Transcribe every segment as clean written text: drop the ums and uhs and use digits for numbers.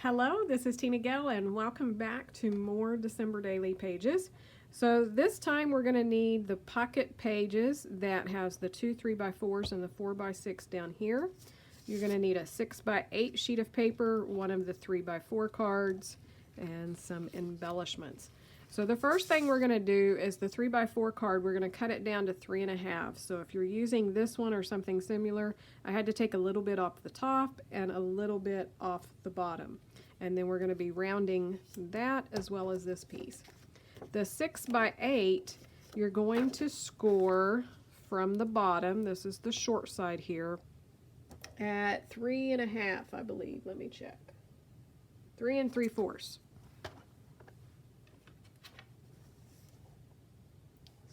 Hello, this is TinaGale and welcome back to more December Daily Pages. So this time we're going to need the pocket pages that has the two 3x4s and the 4x6 down here. You're going to need a 6x8 sheet of paper, one of the 3x4 cards, and some embellishments. So the first thing we're going to do is the 3x4 card, we're going to cut it down to 3.5. So if you're using this one or something similar, I had to take a little bit off the top and a little bit off the bottom. And then we're going to be rounding that as well as this piece. The 6x8, you're going to score from the bottom, this is the short side here, at 3.5, I believe. Let me check. 3 3/4.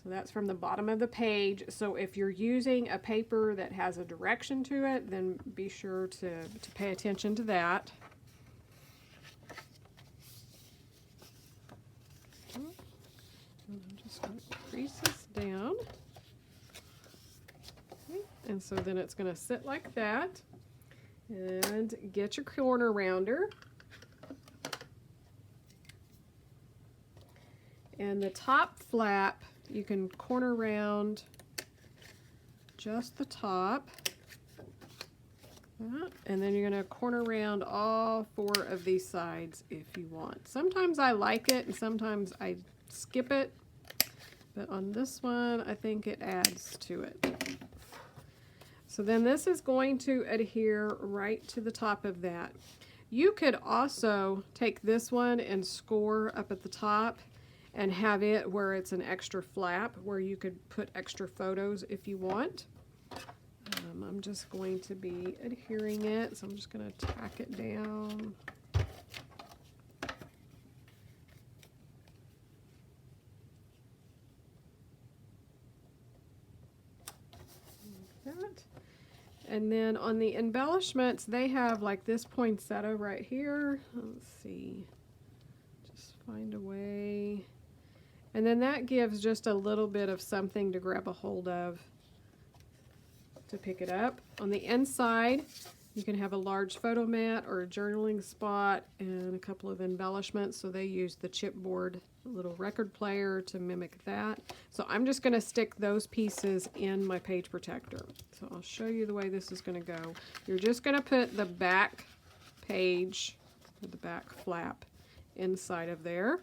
So that's from the bottom of the page. So if you're using a paper that has a direction to it, then be sure to pay attention to that. I'm just going to crease this down. Okay. And so then it's going to sit like that. And get your corner rounder. And the top flap, you can corner round just the top. And then you're going to corner round all 4 of these sides if you want. Sometimes I like it and sometimes I skip it. But on this one, I think it adds to it. So then this is going to adhere right to the top of that. You could also take this one and score up at the top and have it where it's an extra flap where you could put extra photos if you want. I'm just going to be adhering it, so I'm just going to tack it down. Like that. And then on the embellishments, they have like this poinsettia right here. Let's see. Just find a way. And then that gives just a little bit of something to grab a hold of to pick it up. On the inside, you can have a large photo mat or a journaling spot and a couple of embellishments. So they use the chipboard little record player to mimic that. So I'm just going to stick those pieces in my page protector. So I'll show you the way this is going to go. You're just going to put the back page, or the back flap, inside of there.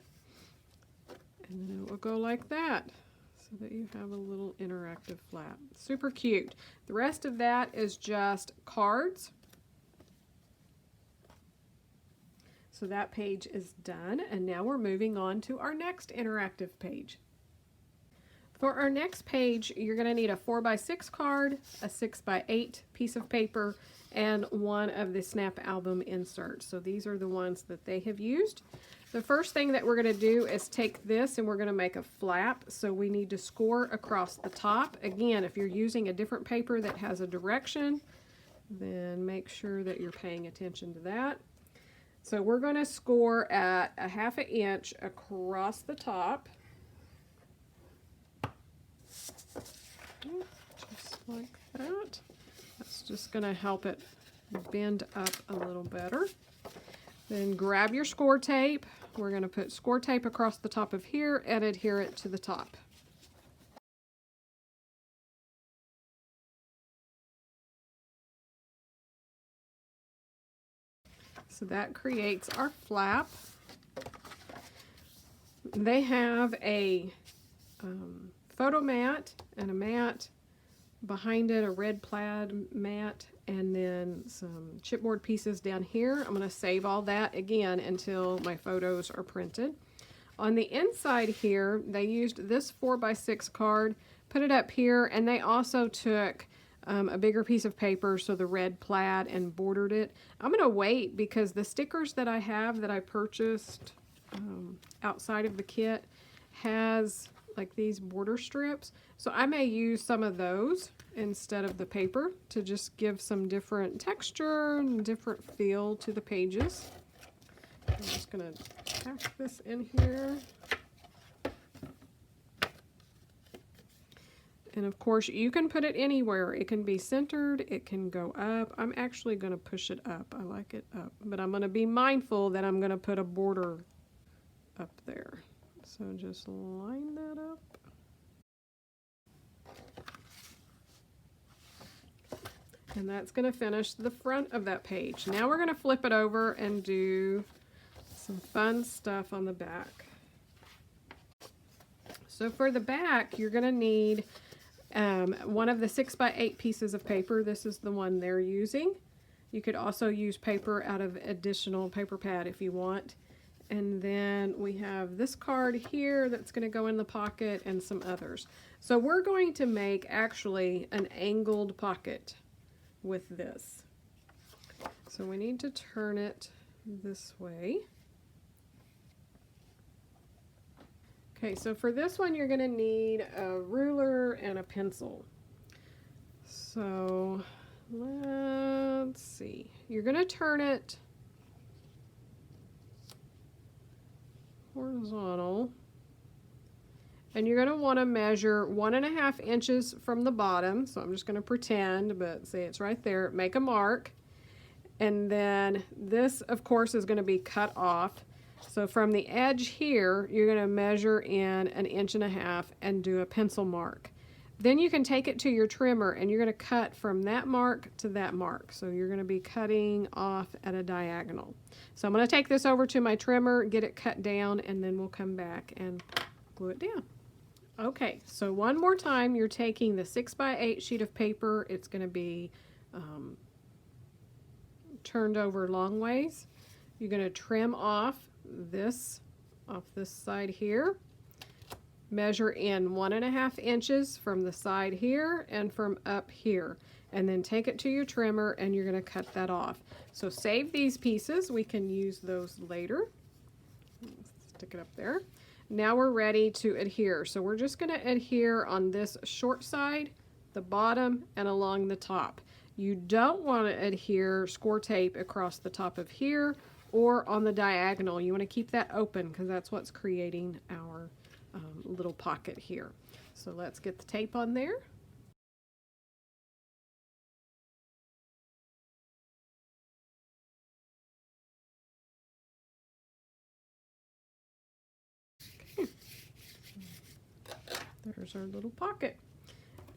And then it will go like that, so that you have a little interactive flap. Super cute. The rest of that is just cards. So that page is done, and now we're moving on to our next interactive page. For our next page, you're going to need a 4x6 card, a 6x8 piece of paper, and one of the Snap album inserts. So these are the ones that they have used. The first thing that we're going to do is take this and we're going to make a flap. So we need to score across the top. Again, if you're using a different paper that has a direction, then make sure that you're paying attention to that. So we're going to score at a 1/2 inch across the top. Just like that. That's just going to help it bend up a little better. Then grab your score tape. We're going to put score tape across the top of here and adhere it to the top. So that creates our flap. They have a photo mat and a mat behind it, a red plaid mat, and then some chipboard pieces down here. I'm going to save all that again until my photos are printed. On the inside here, they used this 4x6 card, put it up here, and they also took a bigger piece of paper, so the red plaid, and bordered it. I'm going to wait because the stickers that I have that I purchased outside of the kit has like these border strips. So I may use some of those instead of the paper to just give some different texture and different feel to the pages. I'm just going to tack this in here. And of course, you can put it anywhere. It can be centered, it can go up. I'm actually going to push it up. I like it up. But I'm going to be mindful that I'm going to put a border up there. So just line that up. And that's going to finish the front of that page. Now we're going to flip it over and do some fun stuff on the back. So for the back, you're going to need one of the 6x8 pieces of paper. This is the one they're using. You could also use paper out of additional paper pad if you want. And then we have this card here that's going to go in the pocket and some others. So we're going to make actually an angled pocket with this. So we need to turn it this way. Okay, so for this one you're going to need a ruler and a pencil. So let's see. You're going to turn it horizontal. And you're going to want to measure 1.5 inches from the bottom. So I'm just going to pretend, but say it's right there. Make a mark. And then this, of course, is going to be cut off. So from the edge here, you're going to measure in 1.5 inches and do a pencil mark. Then you can take it to your trimmer and you're going to cut from that mark to that mark. So you're going to be cutting off at a diagonal. So I'm going to take this over to my trimmer, get it cut down, and then we'll come back and glue it down. Okay, so one more time, you're taking the 6x8 sheet of paper. It's going to be turned over long ways. You're going to trim off this side here. Measure in 1.5 inches from the side here and from up here. And then take it to your trimmer and you're going to cut that off. So save these pieces. We can use those later. Stick it up there. Now we're ready to adhere. So we're just going to adhere on this short side, the bottom, and along the top. You don't want to adhere score tape across the top of here or on the diagonal. You want to keep that open because that's what's creating our little pocket here. So let's get the tape on there. There's our little pocket.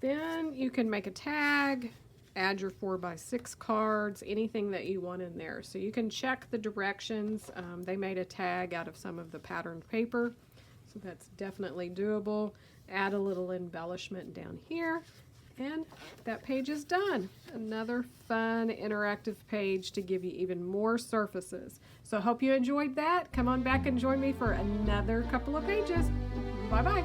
Then you can make a tag, add your 4x6 cards, anything that you want in there. So you can check the directions. They made a tag out of some of the patterned paper, so that's definitely doable. Add a little embellishment down here, and that page is done. Another fun interactive page to give you even more surfaces. So I hope you enjoyed that. Come on back and join me for another couple of pages. Bye-bye.